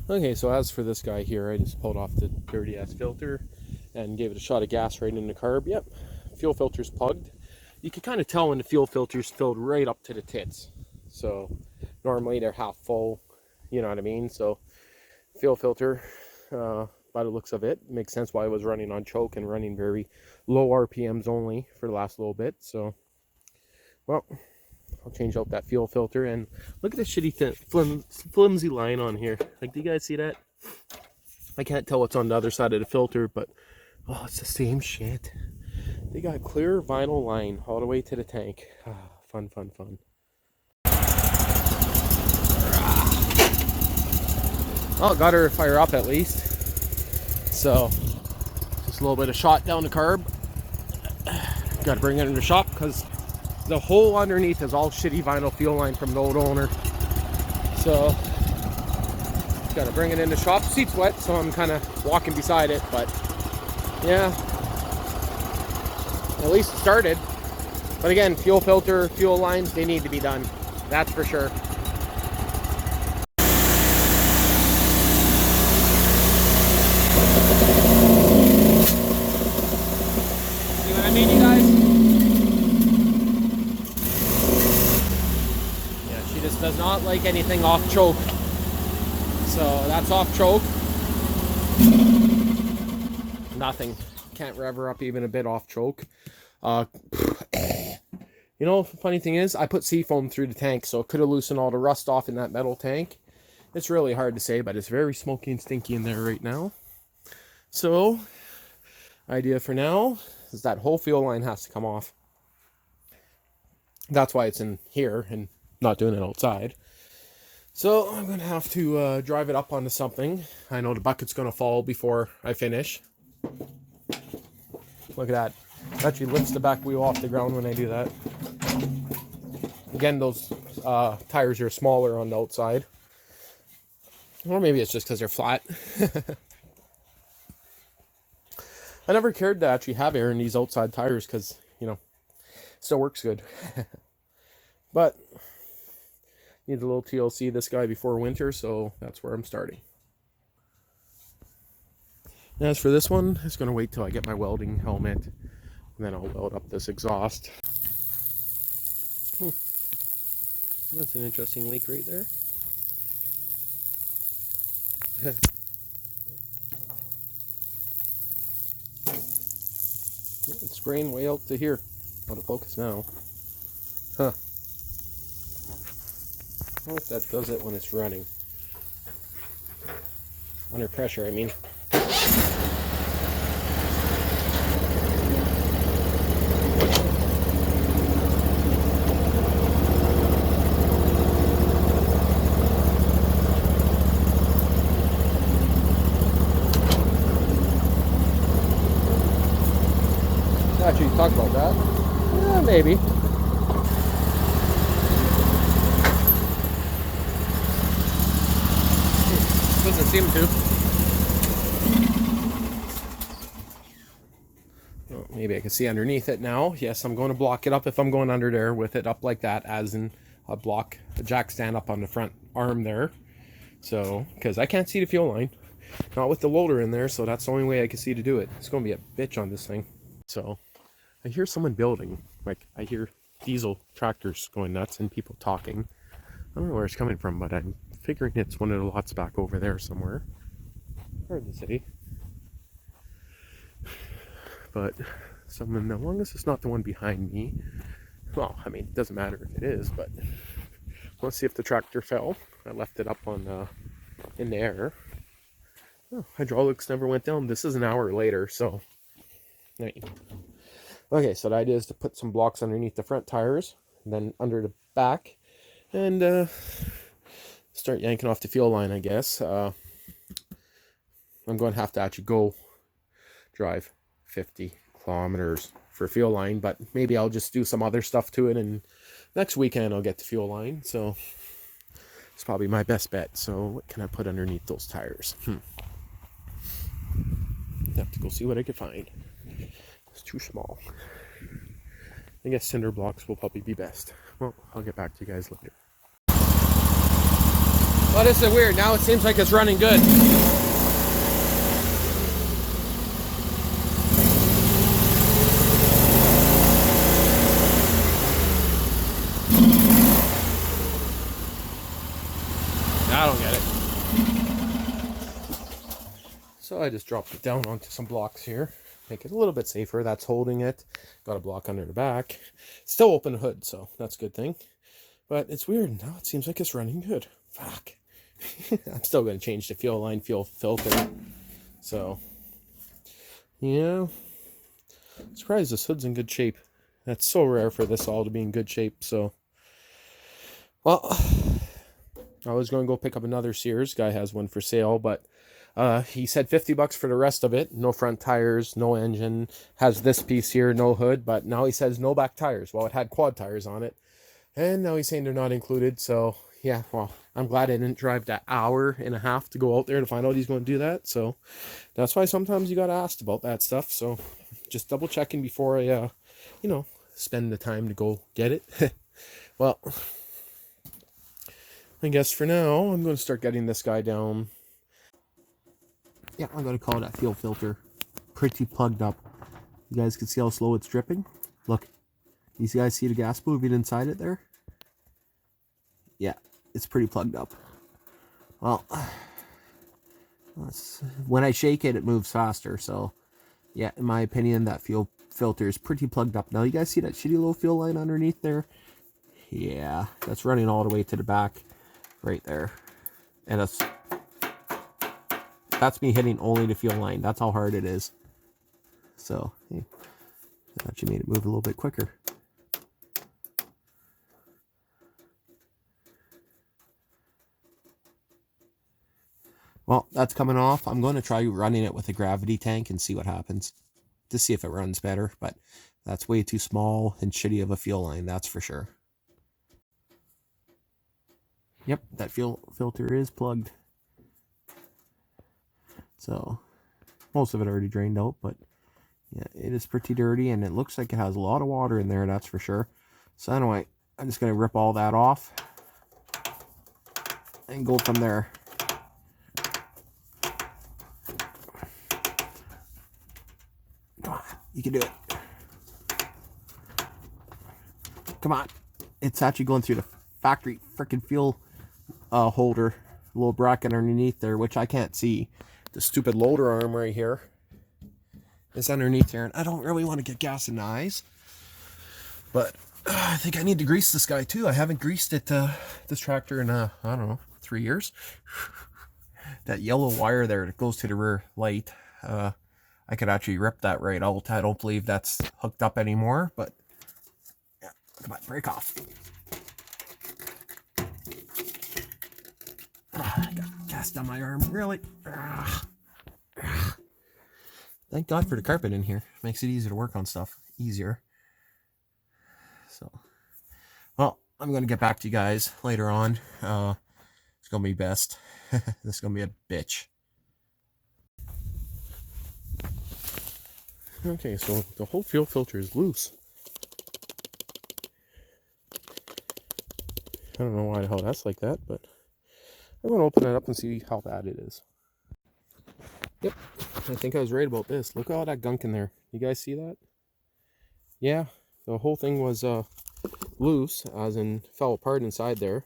Okay, so as for this guy here, I just pulled off the dirty ass filter and gave it a shot of gas right in the carb. Yep, fuel filter's plugged. You can kind of tell when the fuel filter's filled right up to the tits. So normally they're half full, you know what I mean? So fuel filter, by the looks of it, makes sense why it was running on choke and running very low RPMs only for the last little bit. So, well, I'll change out that fuel filter. And look at the shitty flimsy line on here. Like, do you guys see that? I can't tell what's on the other side of the filter, but oh, it's the same shit. They got clear vinyl line all the way to the tank. Fun. Oh, got her to fire up at least. So, just a little bit of shot down the carb. Got to bring it in the shop because the hole underneath is all shitty vinyl fuel line from the old owner. So, got to bring it in the shop. Seat's wet, so I'm kind of walking beside it, but yeah. At least it started. But again, fuel filter, fuel lines, they need to be done. That's for sure. See what I mean, you guys? Yeah, she just does not like anything off choke. So that's off choke. Nothing. Can't rev her up even a bit off choke. You know, funny thing is, I put seafoam through the tank, so it could have loosened all the rust off in that metal tank. It's really hard to say, but it's very smoky and stinky in there right now. So, idea for now is that whole fuel line has to come off. That's why it's in here and not doing it outside. So, I'm going to have to drive it up onto something. I know the bucket's going to fall before I finish. Look at that. It actually lifts the back wheel off the ground when I do that. Again, those tires are smaller on the outside. Or maybe it's just because they're flat. I never cared to actually have air in these outside tires because, you know, it still works good. But, need a little TLC this guy before winter, so that's where I'm starting. As for this one, it's going to wait till I get my welding helmet, and then I'll weld up this exhaust. That's an interesting leak right there. It's spraying way out to here. Out of focus now. Huh. I wonder if that does it when it's running. Under pressure, I mean. Actually, talk about that. Yeah, maybe. Doesn't seem to. Oh, maybe I can see underneath it now. Yes, I'm going to block it up if I'm going under there with it up like that, as in a block, a jack stand up on the front arm there. So, because I can't see the fuel line. Not with the loader in there, so that's the only way I can see to do it. It's going to be a bitch on this thing. So, I hear someone building. Like, I hear diesel tractors going nuts and people talking. I don't know where it's coming from, but I'm figuring it's one of the lots back over there somewhere. Or in the city. But someone, as long as it's not the one behind me. Well, I mean, it doesn't matter if it is, but let's see if the tractor fell. I left it up on in the air. Oh, hydraulics never went down. This is an hour later, so. Okay, so the idea is to put some blocks underneath the front tires, and then under the back, and start yanking off the fuel line, I guess. I'm going to have to actually go drive 50 kilometers for fuel line, but maybe I'll just do some other stuff to it, and next weekend I'll get the fuel line, so it's probably my best bet. So what can I put underneath those tires? Have to go see what I can find. It's too small. I guess cinder blocks will probably be best. Well, I'll get back to you guys later. Well, this is weird. Now it seems like it's running good. I don't get it. So I just dropped it down onto some blocks here. Make it a little bit safer. That's holding it. Got a block under the back. Still open hood, so that's a good thing. But it's weird. Now it seems like it's running good. Fuck. I'm still going to change the fuel line, fuel filter. So, yeah. Surprised this hood's in good shape. That's so rare for this all to be in good shape. So, well, I was going to go pick up another Sears. Guy has one for sale, but he said $50 for the rest of it. No front tires, no engine. Has this piece here, no hood. But now he says no back tires. Well, it had quad tires on it. And now he's saying they're not included. So, yeah, well, I'm glad I didn't drive that hour and a half to go out there to find out he's going to do that. So, that's why sometimes you got asked about that stuff. So, just double checking before I, spend the time to go get it. Well, I guess for now, I'm going to start getting this guy down. Yeah, I'm going to call that fuel filter pretty plugged up. You guys can see how slow it's dripping. Look, these guys see the gas moving inside it there? Yeah, it's pretty plugged up. Well, when I shake it, it moves faster. So, yeah, in my opinion, that fuel filter is pretty plugged up. Now, you guys see that shitty little fuel line underneath there? Yeah, that's running all the way to the back right there. And that's me hitting only the fuel line. That's how hard it is. So, hey, that actually made it move a little bit quicker. Well, that's coming off. I'm going to try running it with a gravity tank and see what happens. To see if it runs better. But that's way too small and shitty of a fuel line, that's for sure. Yep, that fuel filter is plugged. So, most of it already drained out, but yeah, it is pretty dirty, and it looks like it has a lot of water in there, that's for sure. So anyway, I'm just going to rip all that off and go from there. Come on, you can do it. Come on. It's actually going through the factory freaking fuel holder, little bracket underneath there, which I can't see. The stupid loader arm right here is underneath there, and I don't really want to get gas in the eyes, but I think I need to grease this guy too. I haven't greased it, this tractor in I don't know, 3 years. That yellow wire there that goes to the rear light, I could actually rip that right out. I don't believe that's hooked up anymore, but yeah, come on, break off. I got gas down my arm, really. Thank God for the carpet in here. Makes it easier to work on stuff. Easier. So, well, I'm going to get back to you guys later on. It's going to be best. This is going to be a bitch. Okay, so the whole fuel filter is loose. I don't know why the hell that's like that, but I'm going to open it up and see how bad it is. Yep, I think I was right about this. Look at all that gunk in there. You guys see that? Yeah, the whole thing was loose, as in fell apart inside there.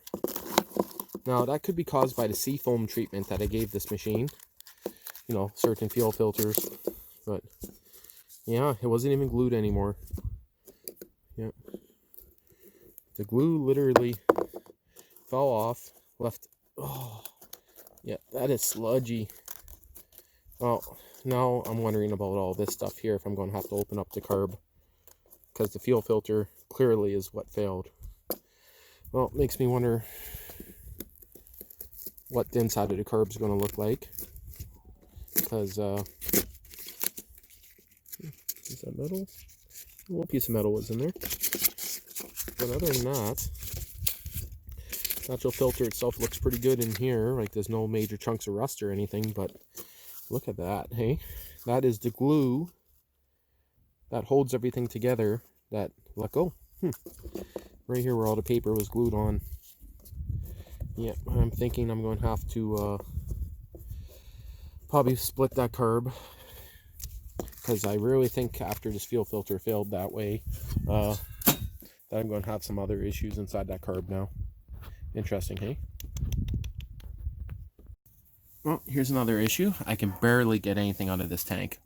Now, that could be caused by the seafoam treatment that I gave this machine. You know, certain fuel filters. But, yeah, it wasn't even glued anymore. Yeah. The glue literally fell off, left. Oh, yeah, that is sludgy. Well, now I'm wondering about all this stuff here, if I'm going to have to open up the carb, because the fuel filter clearly is what failed. Well, it makes me wonder what the inside of the carb is going to look like, because is that metal? A little piece of metal was in there. But other than that, the actual filter itself looks pretty good in here. Like, there's no major chunks of rust or anything, but look at that, hey? That is the glue that holds everything together that let go. Right here where all the paper was glued on. Yeah, I'm thinking I'm going to have to probably split that carb, because I really think after this fuel filter failed that way, that I'm going to have some other issues inside that carb now. Interesting, hey? Well, here's another issue. I can barely get anything out of this tank.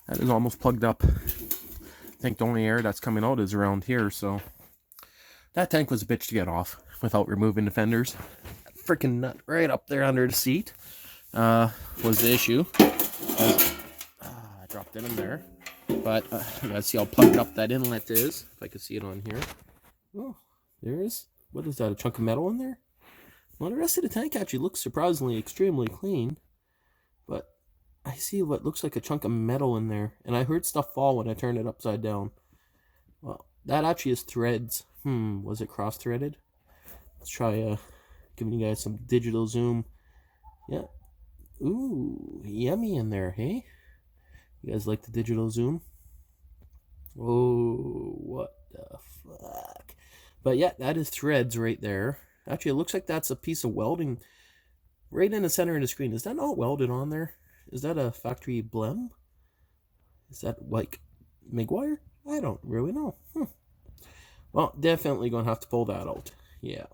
That is almost plugged up. I think the only air that's coming out is around here, so that tank was a bitch to get off without removing the fenders. Freaking nut right up there under the seat was the issue. I dropped it in there, but you gotta see how plugged up that inlet is. If I could see it on here. Oh, there is. What is that? A chunk of metal in there? Well, the rest of the tank actually looks surprisingly extremely clean, but I see what looks like a chunk of metal in there, and I heard stuff fall when I turned it upside down. Well, that actually is threads. Was it cross-threaded? Let's try giving you guys some digital zoom. Yeah. Ooh, yummy in there, hey? You guys like the digital zoom? Oh, what the fuck? But yeah, that is threads right there. Actually, it looks like that's a piece of welding right in the center of the screen. Is that not welded on there? Is that a factory blem? Is that like MIG wire? I don't really know. Well, definitely going to have to pull that out. Yeah.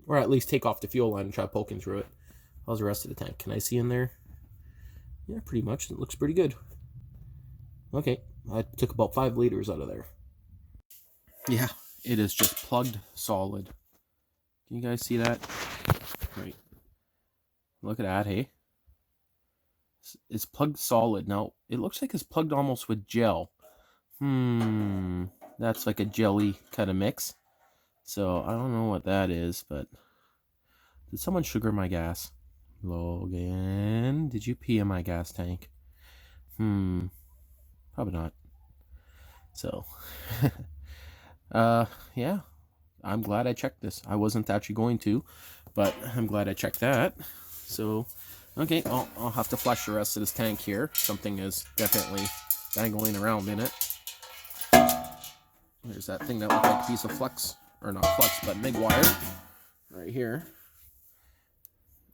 Or at least take off the fuel line and try poking through it. How's the rest of the tank? Can I see in there? Yeah, pretty much. It looks pretty good. Okay. I took about 5 liters out of there. Yeah, it is just plugged solid. Can you guys see that? Right. Look at that, hey? It's plugged solid. Now, it looks like it's plugged almost with gel. That's like a jelly kind of mix. So, I don't know what that is, but... Did someone sugar my gas? Logan, did you pee in my gas tank? Probably not. So, yeah. I'm glad I checked this. I wasn't actually going to, but I'm glad I checked that. So, okay, I'll have to flush the rest of this tank here. Something is definitely dangling around in it. There's that thing that looked like a piece of flux, or not flux, but MIG wire, right here.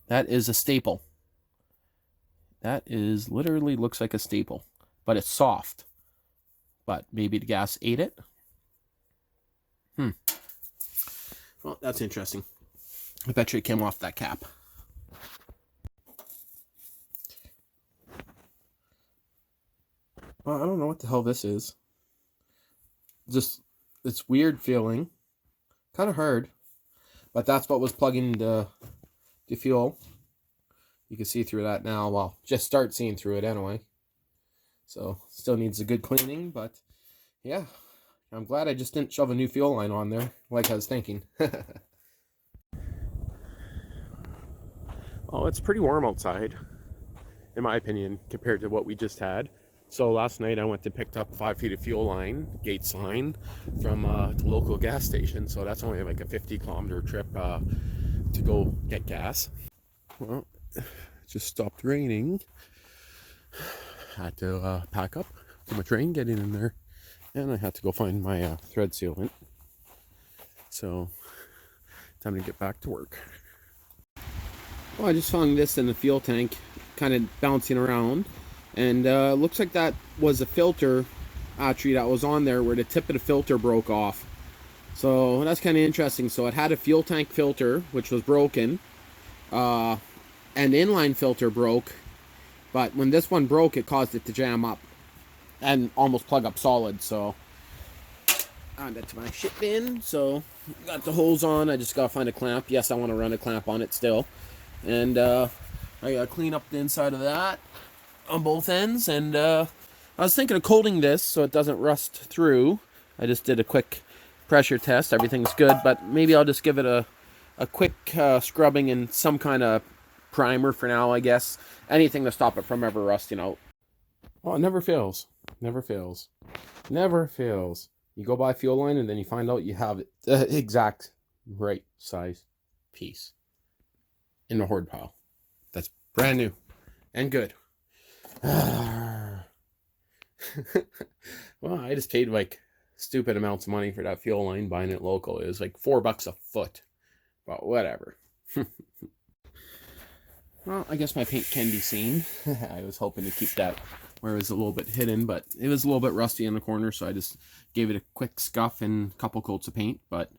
That is a staple. That is literally looks like a staple, but it's soft. But maybe the gas ate it. Well, that's interesting. I bet you it came off that cap. Well, I don't know what the hell this is. Just, it's weird feeling. Kind of hard. But that's what was plugging the fuel. You can see through that now. Well, just start seeing through it anyway. So, still needs a good cleaning, but yeah. I'm glad I just didn't shove a new fuel line on there, like I was thinking. Oh, it's pretty warm outside, in my opinion, compared to what we just had. So last night I went and picked up 5 feet of fuel line, Gates line, from the local gas station. So that's only like a 50-kilometer trip to go get gas. Well, it just stopped raining. I had to pack up to my train, get in there, and I had to go find my thread sealant. So, time to get back to work. Well, I just found this in the fuel tank, kind of bouncing around, and looks like that was a filter actually that was on there where the tip of the filter broke off. So that's kind of interesting. So it had a fuel tank filter which was broken, and the inline filter broke, but when this one broke, it caused it to jam up and almost plug up solid. So add that to my shit bin. So got the hose on. I just gotta find a clamp. Yes, I want to run a clamp on it still. And I gotta clean up the inside of that on both ends. And I was thinking of coating this so it doesn't rust through. I just did a quick pressure test. Everything's good, but maybe I'll just give it a quick scrubbing and some kind of primer for now, I guess. Anything to stop it from ever rusting out. Well, it never fails. Never fails. Never fails. You go buy fuel line and then you find out you have the exact right size piece in the hoard pile. That's brand new and good. Well, I just paid like stupid amounts of money for that fuel line buying it local. It was like $4 a foot, but whatever. Well, I guess my paint can be seen. I was hoping to keep that where it was a little bit hidden, but it was a little bit rusty in the corner, so I just gave it a quick scuff and a couple coats of paint. But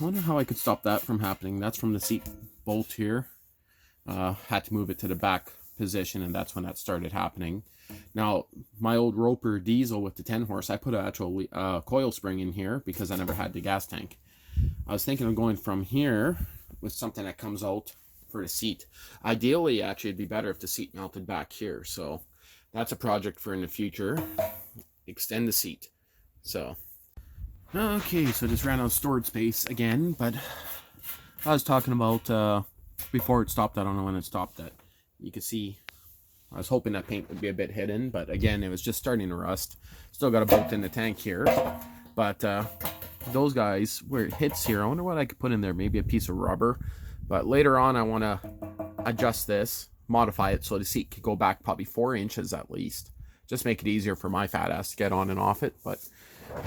I wonder how I could stop that from happening. That's from the seat bolt here. Had to move it to the back position, and that's when that started happening. Now, my old Roper diesel with the 10 horse, I put an actual coil spring in here because I never had the gas tank. I was thinking of going from here with something that comes out for the seat. Ideally, actually, it'd be better if the seat mounted back here. So that's a project for in the future. Extend the seat. So, okay, so just ran out of storage space again, but I was talking about before it stopped. I don't know when it stopped. That you could see I was hoping that paint would be a bit hidden, but again, it was just starting to rust. Still got a bolt in the tank here, but those guys, where it hits here, I wonder what I could put in there. Maybe a piece of rubber, but later on I want to adjust this, modify it so the seat could go back probably 4 inches at least. Just make it easier for my fat ass to get on and off it. But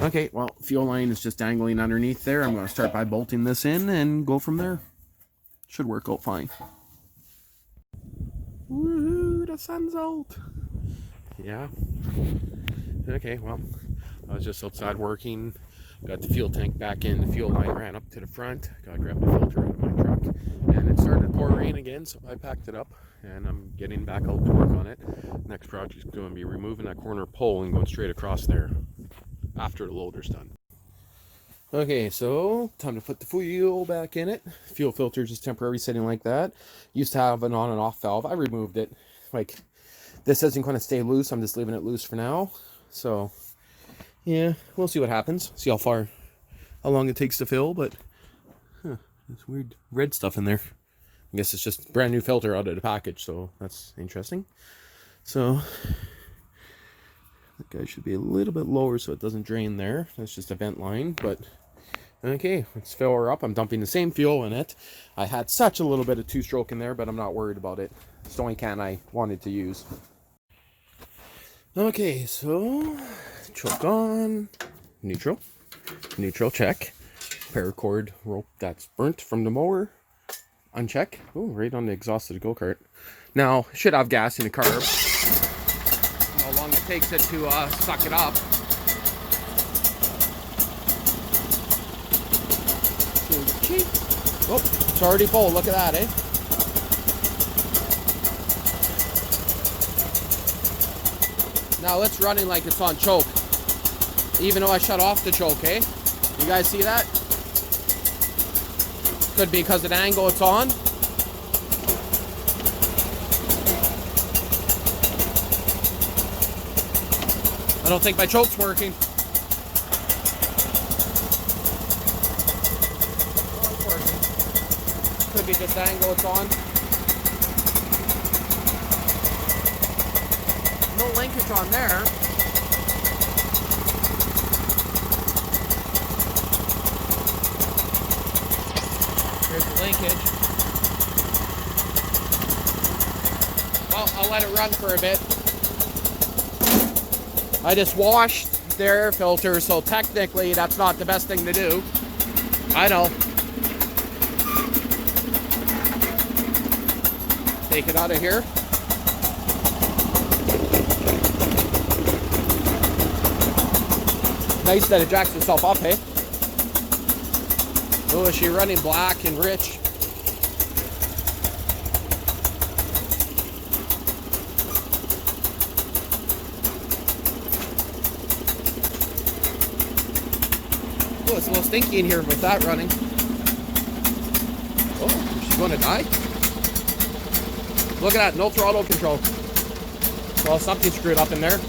okay, well, fuel line is just dangling underneath there. I'm going to start by bolting this in and go from there. Should work out fine. Woohoo, the sun's out. Yeah. Okay, well, I was just outside working. Got the fuel tank back in. The fuel line ran up to the front. Got to grab the filter out of my truck. And it started to pour rain again, so I packed it up. And I'm getting back out to work on it. Next project is going to be removing that corner pole and going straight across there after the loader's done. Okay, so time to put the fuel back in it. Fuel filter is just temporary sitting like that. Used to have an on and off valve. I removed it. Like, this isn't going to stay loose. I'm just leaving it loose for now. So, yeah, we'll see what happens. See how long it takes to fill, but there's weird red stuff in there. I guess it's just brand new filter out of the package, so that's interesting. So, that guy should be a little bit lower so it doesn't drain there. That's just a vent line, but okay, let's fill her up. I'm dumping the same fuel in it. I had such a little bit of two-stroke in there, but I'm not worried about it. It's the only can I wanted to use. Okay, so choke on, neutral check. Paracord rope that's burnt from the mower, uncheck. Oh, right on the exhaust of the go-kart. Now, should have gas in the carb. How long it takes it to suck it up. Oh, it's already full. Look at that, eh? Now it's running like it's on choke, even though I shut off the choke, eh? You guys see that? Could be because of the angle it's on. I don't think my choke's working. Oh, it's working. Could be just the angle it's on. No linkage on there. Here's the linkage. Well, I'll let it run for a bit. I just washed the air filter, so technically that's not the best thing to do. I know. Take it out of here. Nice that it jacks itself up, hey? Oh, is she running black and rich? Oh, it's a little stinky in here with that running. Oh, she's going to die? Look at that, no throttle control. Well, something screwed up in there.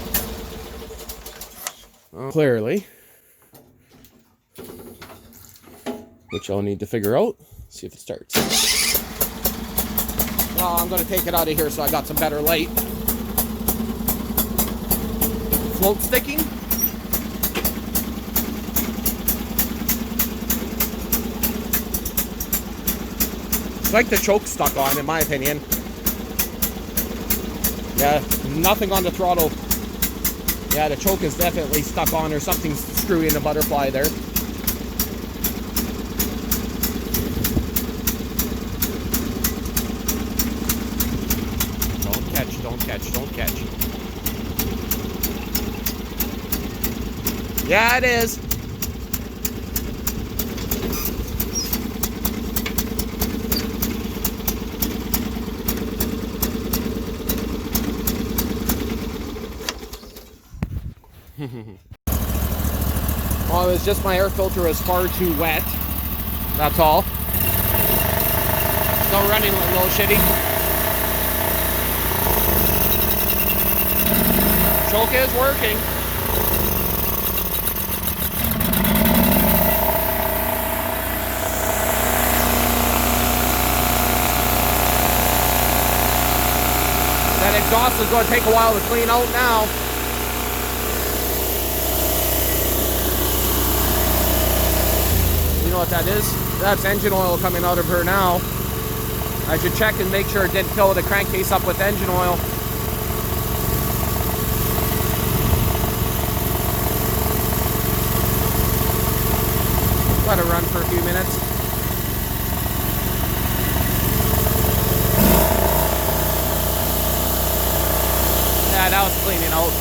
Clearly. Which I'll need to figure out. See if it starts. Well, I'm going to take it out of here so I got some better light. Float sticking. It's like the choke stuck on, in my opinion. Yeah, nothing on the throttle. Yeah, the choke is definitely stuck on or something's unscrewing a butterfly there. Don't catch, don't catch, don't catch. Yeah, it is. Well, it was just my air filter was far too wet. That's all. Still running a little shitty. Choke is working. That exhaust is going to take a while to clean out now. You know what that is? That's engine oil coming out of her now. I should check and make sure it didn't fill the crankcase up with engine oil. Let it run for a few minutes. Yeah, that was cleaning out.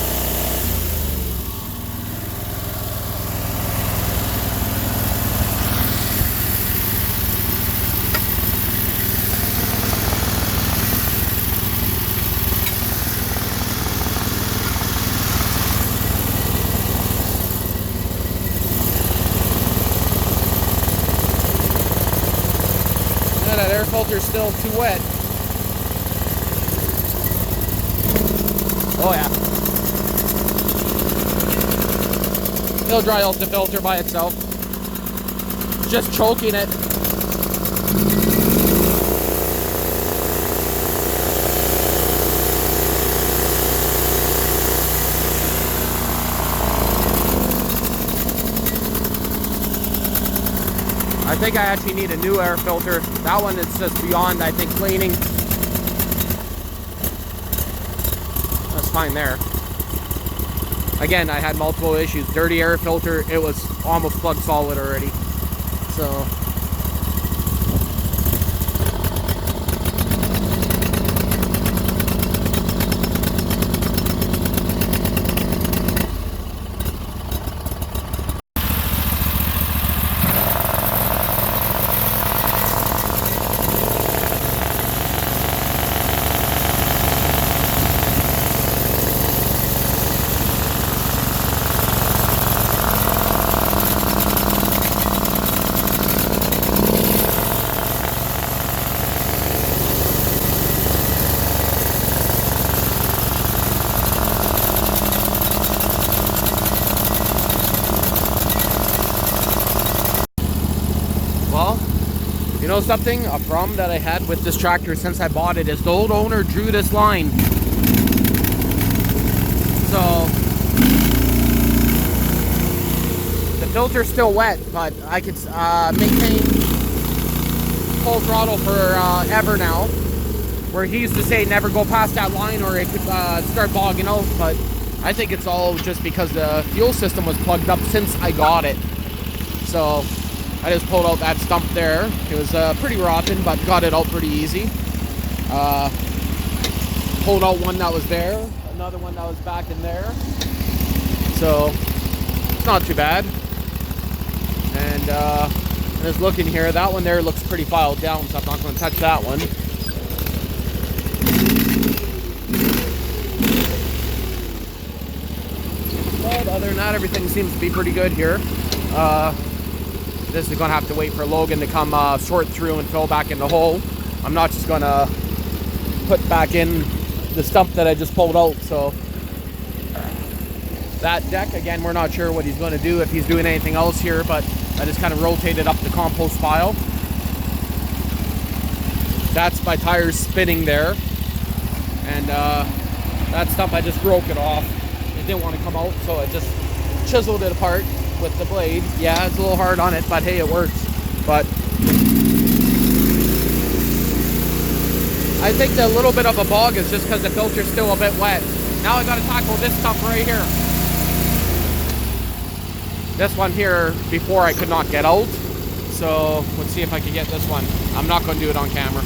That air filter's still too wet. Oh yeah. It'll dry out the filter by itself. Just choking it. I think I actually need a new air filter. That one is just beyond, I think, cleaning. That's fine there. Again, I had multiple issues. Dirty air filter, it was almost plug solid already. So you know something? A problem that I had with this tractor since I bought it is the old owner drew this line. So the filter's still wet, but I could maintain full throttle for ever now. Where he used to say never go past that line or it could start bogging out, but I think it's all just because the fuel system was plugged up since I got it. So I just pulled out that stump there. It was pretty rotten, but got it out pretty easy. Pulled out one that was there, another one that was back in there. So it's not too bad. And just looking here, that one there looks pretty filed down, so I'm not going to touch that one. But other than that, everything seems to be pretty good here. This is going to have to wait for Logan to come sort through and fill back in the hole. I'm not just going to put back in the stump that I just pulled out. So that deck, again, we're not sure what he's going to do, if he's doing anything else here, but I just kind of rotated up the compost pile. That's my tires spinning there. And that stump, I just broke it off. It didn't want to come out, so I just chiseled it apart with the blade. Yeah, it's a little hard on it, but hey, it works. But I think the little bit of a bog is just because the filter's still a bit wet. Now I got to tackle this stuff right here. This one here, before I could not get out. So let's see if I can get this one. I'm not going to do it on camera.